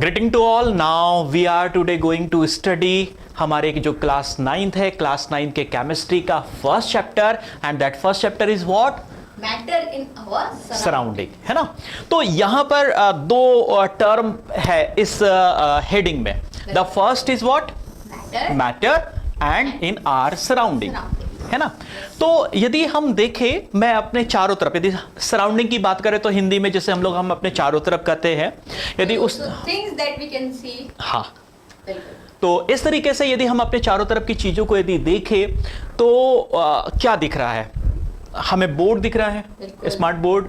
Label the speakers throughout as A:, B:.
A: Greeting to all. Now we are today going to study हमारे जो class 9th है, class 9 के chemistry का first chapter, and that first chapter is what?
B: Matter in our
A: surrounding, है ना। तो यहां पर दो टर्म है इस हेडिंग में। The first is what? Matter and in our surrounding, है ना। तो यदि हम देखें, मैं अपने चारों तरफ, यदि सराउंडिंग की बात करें तो हिंदी में जैसे हम अपने चारों तरफ कहते हैं, यदि उस
B: things that we can see,
A: हाँ, तो इस तरीके से यदि हम अपने चारों तरफ की चीजों को यदि देखें तो क्या दिख रहा है हमें? बोर्ड दिख रहा है, स्मार्ट बोर्ड,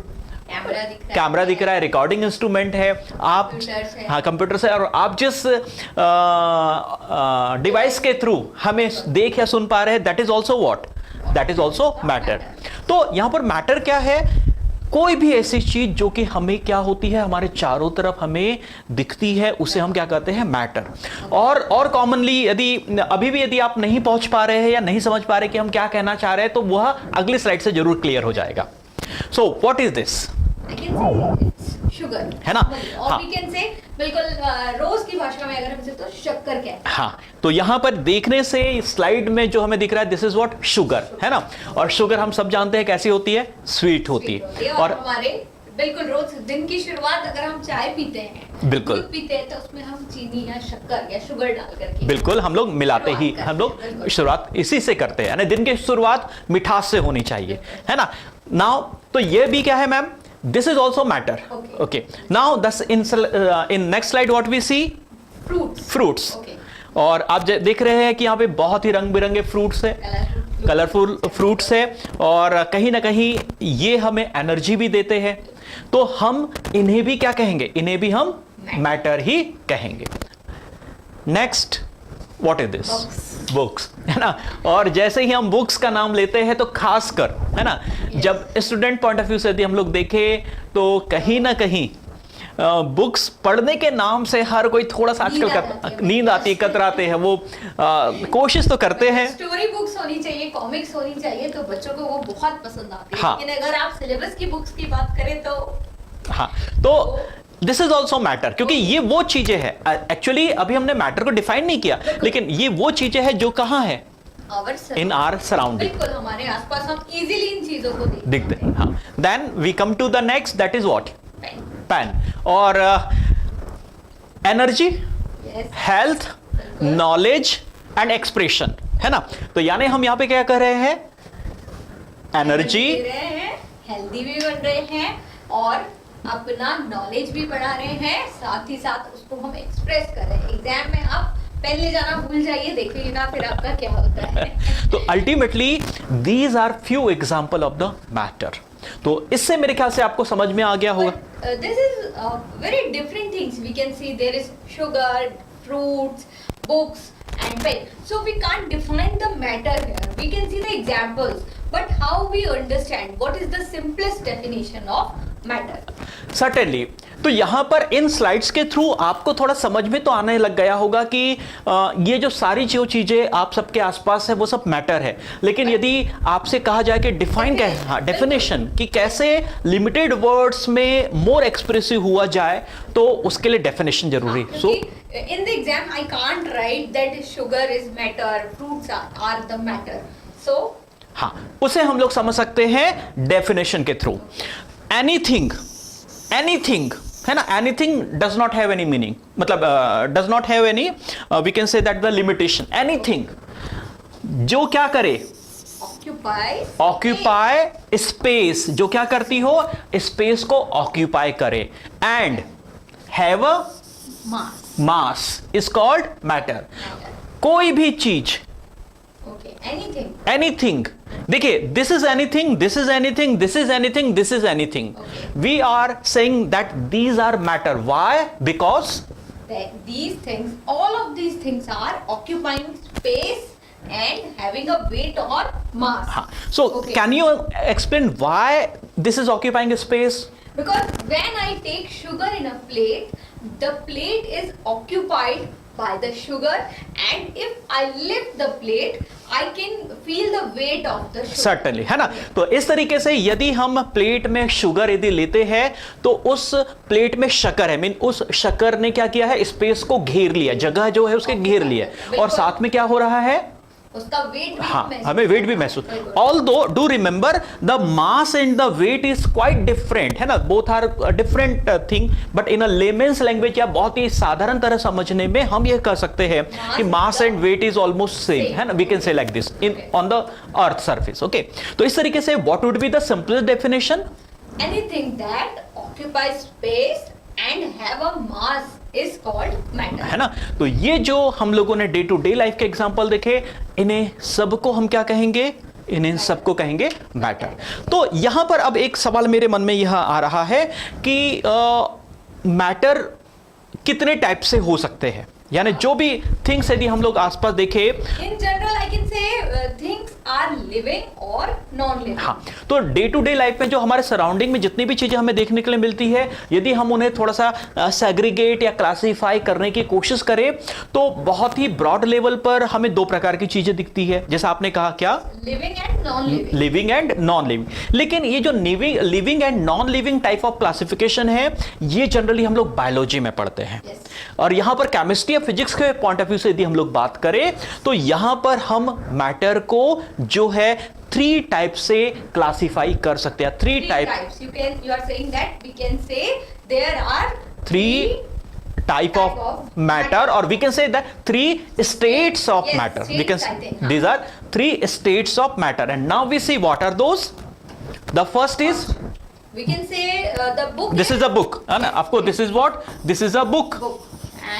A: कैमरा दिख रहा है, रिकॉर्डिंग इंस्ट्रूमेंट है, आप हाँ कंप्यूटर से, और आप जिस डिवाइस के थ्रू हमें देख या सुन पा रहे हैं, that is also what? That is also matter. तो यहां पर मैटर क्या है? कोई भी ऐसी चीज जो कि हमें क्या होती है, हमारे चारों तरफ हमें दिखती है, उसे हम क्या कहते हैं? मैटर। और कॉमनली यदि अभी भी यदि आप नहीं पहुंच पा रहे हैं या नहीं समझ पा रहे कि हम क्या कहना चाह रहे हैं, तो वह अगली स्लाइड से जरूर क्लियर हो जाएगा। So what is this?
B: Sugar,
A: है ना।
B: और
A: हाँ,
B: वी कैन से बिल्कुल रोज की भाषा में अगर हम से तो शक्कर कहते हैं।
A: हाँ, तो यहां पर देखने से स्लाइड में जो हमें दिख रहा है, दिस इज व्हाट? शुगर, है ना। और शुगर हम सब जानते हैं कैसी होती है? स्वीट होती है।
B: और हमारे बिल्कुल रोज दिन की शुरुआत अगर हम चाय पीते हैं,
A: बिल्कुल
B: दूध पीते हैं, तो उसमें हम चीनी या शक्कर या शुगर डाल करके
A: बिल्कुल हम लोग मिलाते ही, हम लोग शुरुआत इसी से करते हैं, यानी दिन की शुरुआत मिठास से होनी चाहिए, है ना। नाउ तो ये भी क्या है ma'am? This is also matter. Okay, now दस in next slide what we see? Fruits. और आप देख रहे हैं कि यहाँ पे बहुत ही रंग बिरंगे फ्रूट्स है, कलरफुल फ्रूट्स है, और कहीं ना कहीं ये हमें एनर्जी भी देते हैं। तो हम इन्हें भी क्या कहेंगे? इन्हें भी हम मैटर ही कहेंगे। Next what is this? Books, है ना। और जैसे ही हम बुक्स का नाम लेते हैं तो खासकर, है ना, जब स्टूडेंट पॉइंट ऑफ व्यू से यदि हम लोग देखें तो कहीं ना कहीं बुक्स पढ़ने के नाम से हर कोई थोड़ा सा आजकल नींद आती है, कतराते हैं। वो कोशिश तो करते हैं,
B: स्टोरी बुक्स होनी चाहिए, कॉमिक्स होनी चाहिए, तो बच्चों को वो बहुत पसंद आती है।
A: हाँ,
B: लेकिन अगर आप सिलेबस की बुक्स की बात करें तो
A: हाँ, तो दिस इज ऑल्सो मैटर, क्योंकि ये वो चीजें हैं, एक्चुअली अभी हमने मैटर को डिफाइन नहीं किया, लेकिन ये वो चीजें हैं जो कहाँ है? इन आवर सराउंडिंग,
B: बिल्कुल हमारे आसपास हम इजीली इन चीजों को
A: दिखते हैं। हाँ, then we come to the next, that is what? Pain. और energy, health, knowledge and expression, है ना। तो यानी हम यहां पे क्या कर रहे हैं? एनर्जी,
B: हेल्दी भी बन रहे हैं और अपना नॉलेज भी बढ़ा रहे हैं, साथ ही साथ उसको हम एक्सप्रेस कर रहे हैं। एग्जाम में आप पेन ले जाना भूल जाइए, देखिए ना फिर आपका क्या होता है।
A: तो ultimately these are few example of the matter. तो इससे मेरे ख्याल से आपको समझ में आ गया होगा।
B: This is very different things we can see, there is sugar, fruits, books and pen. So we can't define the matter here. We can see the examples, but how we understand what is the simplest definition of matter?
A: Certainly. तो यहां पर इन slides के through आपको थोड़ा समझ में तो आने लग गया होगा कि ये जो सारी जो चीजें आप सबके आसपास है वो सब मैटर है। लेकिन यदि आपसे कहा जाए कि डिफाइन कैसे, हाँ, डेफिनेशन कि कैसे लिमिटेड वर्ड्स में मोर एक्सप्रेसिव हुआ जाए, तो उसके लिए डेफिनेशन जरूरी।
B: सो in the exam I can't write that sugar is matter, fruits are the matter. So
A: हाँ, उसे हम लोग समझ सकते हैं डेफिनेशन के थ्रू। एनीथिंग, है ना, anything does not have any meaning, मतलब does not have any, we can say that the limitation. Anything जो क्या करे? ऑक्यूपाई स्पेस, जो क्या करती हो? स्पेस को ऑक्यूपाई करे, and have a mass is called matter. कोई भी चीज, एनीथिंग, देखिए, this is anything, this is anything, this is anything, this is anything, we are saying that these are matter. Why? Because
B: these things, all of these things are occupying space and having a weight or mass.
A: So can you explain why this is occupying a space?
B: Because when I take sugar in a plate, the plate is occupied by the sugar, and if I lift the plate, I can feel the weight of the sugar.
A: Certainly, है ना। तो इस तरीके से यदि हम plate में sugar यदि लेते हैं तो उस प्लेट में शक्कर है, मीन उस शक्कर ने क्या किया है, स्पेस को घेर लिया, जगह जो है उसके घेर लिया, और साथ में क्या हो रहा है,
B: उसका वेट भी
A: हाँ, हमें वेट भी महसूस। Although do remember the mass and the weight is quite different, है ना, both are different thing, but in a layman's language या बहुत ही साधारण तरह समझने में हम ये कह सकते हैं कि mass and weight is almost same, है ना, we can say like this in on the earth surface. Okay, तो इस तरीके से what would be the simplest definition?
B: Anything that occupies space and have a mass is called matter.
A: है ना। तो ये जो हम लोगों ने डे टू डे लाइफ के एग्जांपल देखे, इन्हें सबको हम क्या कहेंगे, इन्हें सबको कहेंगे मैटर। तो यहां पर अब एक सवाल मेरे मन में यह आ रहा है कि मैटर कितने टाइप से हो सकते हैं, यानी जो भी थिंग्स यदि हम लोग आसपास देखें,
B: In general, I can say things are living or non-living.
A: हाँ, तो डे टू डे लाइफ में जो हमारे सराउंडिंग में जितनी भी चीजें हमें देखने के लिए मिलती है, यदि हम उन्हें थोड़ा सा सेग्रीगेट या क्लासिफाई करने की कोशिश करें तो बहुत ही ब्रॉड लेवल पर हमें दो प्रकार की चीजें दिखती है, जैसा आपने कहा, क्या,
B: Living and non-living.
A: Living and non living. लेकिन ये जो living and non living type of classification है, ये जनरली हम लोग बायोलॉजी में पढ़ते हैं।
B: Yes.
A: और यहां पर केमिस्ट्री या फिजिक्स के पॉइंट ऑफ व्यू से यदि हम लोग बात करें तो यहां पर हम मैटर को जो है 3 टाइप से क्लासिफाई कर सकते हैं। 3
B: Three
A: type,
B: types. You are saying that we can say there are
A: 3 type of matter, or we can say that 3 states of
B: Yes,
A: matter. We
B: states,
A: can
B: I think,
A: these are 3 states of matter, and now we see what are those. The first is,
B: we can say the book.
A: this is a book, and of course this is what, this is a book.
B: book,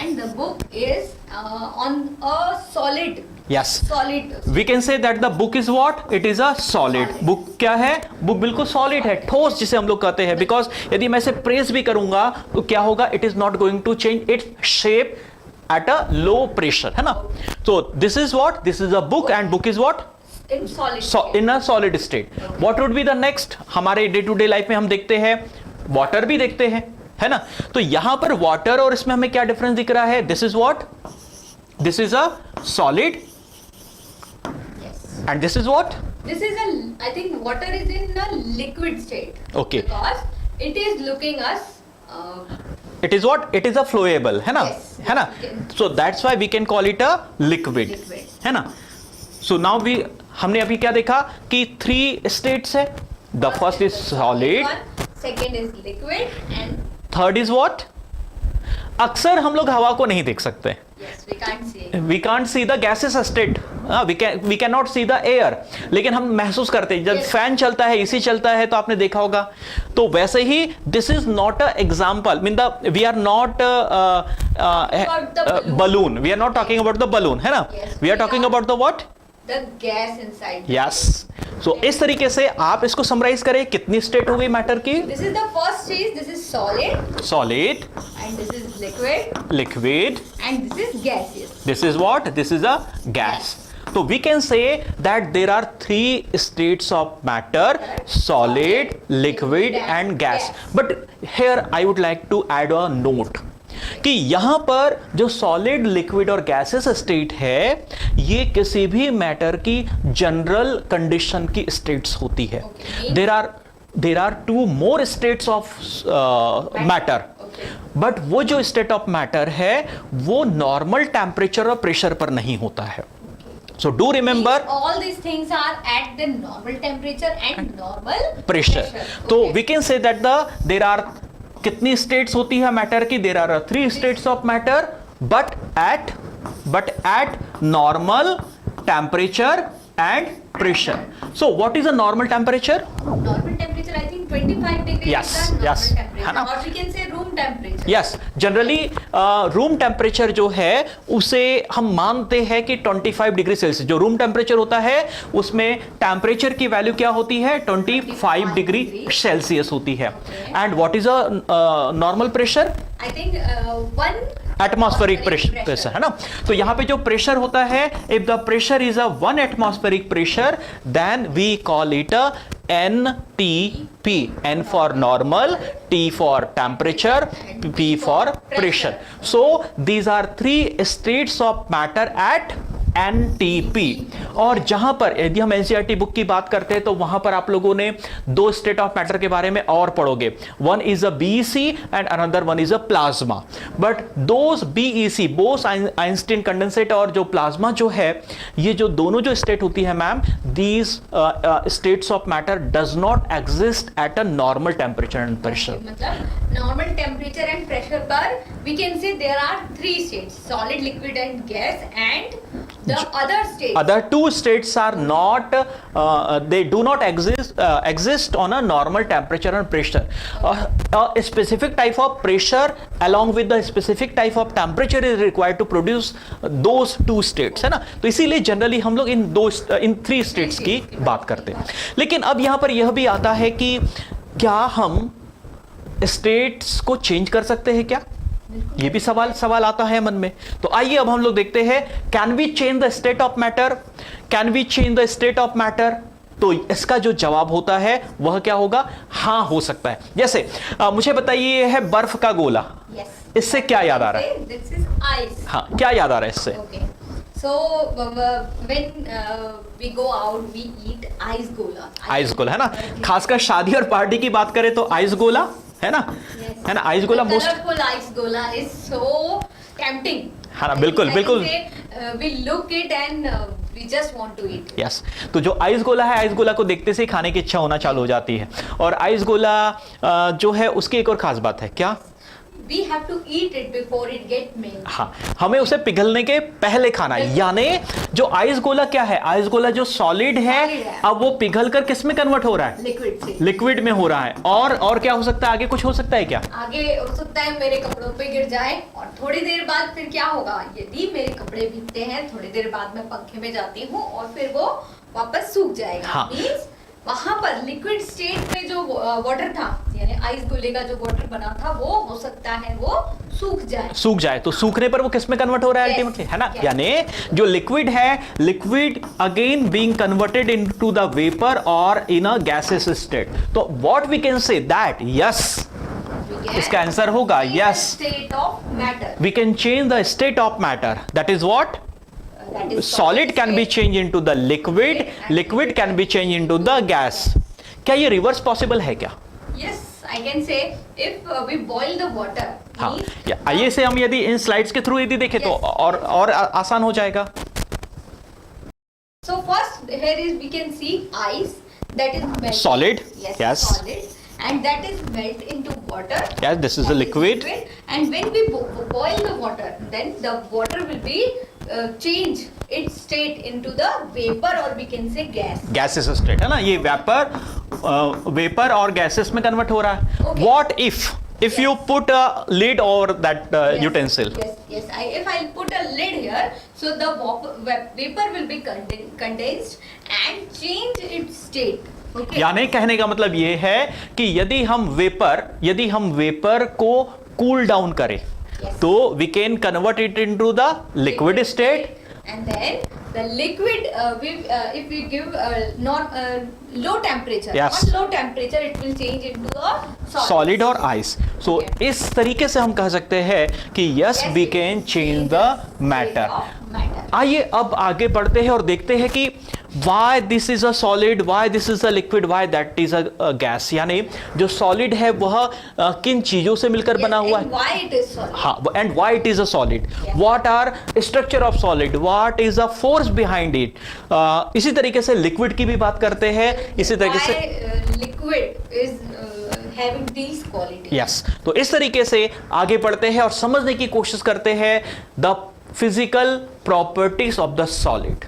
B: and the book is on a solid.
A: Yes,
B: Solid.
A: we can say that the book is what, it is a solid. book क्या है, book बिल्कुल solid है, ठोस जिसे हम लोग कहते हैं, because यदि मैं इसे प्रेस भी करूंगा तो क्या होगा, it is not going to change its shape at a low pressure, है ना। so this is what, this is a book, and book is what,
B: In solid.
A: in a solid state. what would be the next? हमारे day to day life में हम देखते हैं water भी देखते हैं, है ना। तो यहां पर वाटर और इसमें हमें क्या डिफरेंस दिख रहा है, this is what, this is a solid,
B: Yes.
A: and this is what,
B: This is a. I think water is in a liquid state.
A: Okay.
B: Because it is looking us.
A: it is what, it is a flowable, है ना,
B: Yes.
A: है ना।
B: Okay.
A: so that's why we can call it a liquid,
B: Liquid.
A: है ना। so now we, हमने अभी क्या देखा कि 3 states है, the first is solid,
B: one, second is liquid, and
A: third is what, अक्सर हम लोग हवा को नहीं देख सकते,
B: yes, we can't see.
A: we can't see the gaseous state, we cannot see the air, लेकिन हम महसूस करते हैं जब
B: Yes.
A: फैन चलता है, एसी चलता है, तो आपने देखा होगा। तो वैसे ही this is not a example, mean the we are not
B: About the balloon.
A: balloon, we are not talking about the balloon, है ना,
B: Yes,
A: we are
B: we
A: talking
B: are.
A: about the what,
B: The gas inside.
A: yes. so इस तरीके से आप इसको summarise करें, कितनी state हो गई मैटर की,
B: This is the first stage. This is solid,
A: solid,
B: and this is liquid,
A: liquid,
B: and this is gaseous.
A: this is what, this is a gas. So we can say that there are 3 states of matter, solid, liquid and gas. But here I would like to add a note कि यहां पर जो solid, liquid और gases state है, ये किसी भी matter की जनरल कंडीशन की स्टेट्स होती है।
B: Okay.
A: There are 2 more states of matter.
B: Okay.
A: But वो जो स्टेट ऑफ मैटर है वो नॉर्मल टेम्परेचर और प्रेशर पर नहीं होता है। So do remember,
B: All these things are at the normal temperature and normal
A: pressure. तो
B: Okay.
A: We can say that there are, कितनी स्टेट्स होती है मैटर की, there are 3 states of matter, but at normal temperature and pressure. So what is a normal temperature?
B: Normal temperature, I think 25 degrees
A: Yes,
B: is the normal
A: yes.
B: temperature.
A: है ना?
B: Or we can say room temperature.
A: Yes, generally room temperature जो है उसे हम मानते हैं कि 25 degree Celsius, जो रूम टेम्परेचर होता है उसमें टेम्परेचर की वैल्यू क्या होती है, 25 डिग्री सेल्सियस होती है। And what is a normal pressure?
B: I think 1
A: atmospheric pressure, है ना। तो यहां पे जो प्रेशर होता है, if the pressure is a 1 atmospheric pressure, then we call it a NTP, N for normal, T for temperature, P for pressure. So these are 3 states of matter at NTP. और जहां पर यदि हम NCERT book की बात करते हैं तो वहां पर आप लोगों ने 2 स्टेट ऑफ मैटर के बारे में और पढ़ोगे। One is a BEC and another one is a plasma. But those BEC, Bose Einstein condensate और जो प्लाज्मा जो है, ये जो दोनों जो स्टेट होती है ma'am, these states of matter does not exist at a normal temperature and pressure.
B: मतलब नॉर्मल टेम्परेचर एंड प्रेशर पर we can say there are 3 states, solid, liquid and gas, and the other 2 states are not they do not exist on a normal temperature and pressure. A specific type of pressure along with the specific type of temperature is required to produce those 2 states, है ना। तो इसीलिए generally हम लोग इन 3 states की बात करते हैं। लेकिन अब यहां पर यह भी आता है कि क्या हम states को चेंज कर सकते हैं क्या? ये भी सवाल आता है मन में। तो आइए अब हम लोग देखते हैं, can we change the state of matter, can we change the state of matter. तो इसका जो जवाब होता है वह क्या होगा? हाँ, हो सकता है। जैसे मुझे बताइए, ये है बर्फ का गोला। इससे क्या याद आ रहा है? This is ice.
A: हाँ, क्या याद आ रहा है इससे?
B: Okay. So when we go out, we eat ice gola.
A: Ice गोला, है ना। खासकर शादी और पार्टी की बात करें तो आइस गोला, है ना, है ना। Ice gola most
B: colourful ice gola is so tempting,
A: है ना। बिल्कुल बिल्कुल,
B: we look it and we just want to eat.
A: Yes. तो जो आइस गोला है, आइस गोला को देखते से ही खाने की इच्छा होना चालू हो जाती है। और आइस गोला जो है उसकी एक और खास बात है, क्या?
B: We have to eat it before it get melt.
A: हाँ, हमें उसे पिघलने के पहले खाना है। यानी जो आइस गोला क्या है, आइस गोला जो सॉलिड है, अब वो पिघल कर किस में कन्वर्ट हो रहा है?
B: लिक्विड से।
A: लिक्विड में हो रहा है। और क्या हो सकता है? आगे कुछ हो सकता है क्या?
B: आगे हो सकता है मेरे कपड़ों पे गिर जाए, और थोड़ी देर बाद फिर क्या होगा, यदि मेरे कपड़े भीगते हैं, थोड़ी देर बाद मैं पंखे में जाती हूँ और फिर वो वापस सूख जाएगा।
A: हाँ।
B: मींस वहां पर लिक्विड स्टेट में जो वाटर था, यानी आइस गोले का जो वाटर बना था, वो हो सकता है वो सूख जाए। तो सूखने पर वो किस में कन्वर्ट हो रहा है अल्टीमेटली, है ना। यानी जो लिक्विड है, liquid again being converted into the vapour और इन अ गैसेस स्टेट। तो what we can say that yes, इसका आंसर होगा yes, state of matter.
A: We can change the state of matter, that is what, solid can be changed into the liquid can be changed into the gas। क्या ये reverse possible है क्या?
B: Yes, I can say if we boil the water।
A: हाँ, आइए से हम यदि इन slides के थ्रू यदि देखें तो और आसान हो जाएगा।
B: So first here is we can see ice that is melted.
A: Solid, yes.
B: Solid, and that is melt into water.
A: Yes, this is a liquid.
B: And when we boil the water, then the water will be change its state into the vapor, or we can say gas.
A: Gaseous state, है ना। ये vapour और gases में convert हो रहा है।
B: Okay.
A: What if you put a lid over that utensil?
B: Yes. If I put a lid here, so the vapor will be condensed and change its state. Okay.
A: यानी कहने का मतलब ये है कि यदि हम वेपर को कूल डाउन करें, तो we can convert it into the liquid state,
B: and then the liquid if we give low temperature,
A: yes,
B: on low temperature it will change into a
A: solid or ice। So इस तरीके से हम कह सकते हैं कि yes, we can change the matter। आइए अब आगे बढ़ते हैं और देखते हैं कि why this is a solid, why this is a liquid, why that is a gas। यानी जो solid है वह किन चीजों से मिलकर बना हुआ है,
B: why it is solid।
A: हाँ, and why it is a solid, what are structure of solid, what is the force behind it। इसी तरीके से liquid की भी बात करते हैं, इसी तरीके से
B: liquid is having these qualities।
A: yes। तो इस तरीके से आगे बढ़ते हैं और समझने की कोशिश करते हैं the physical properties of the solid।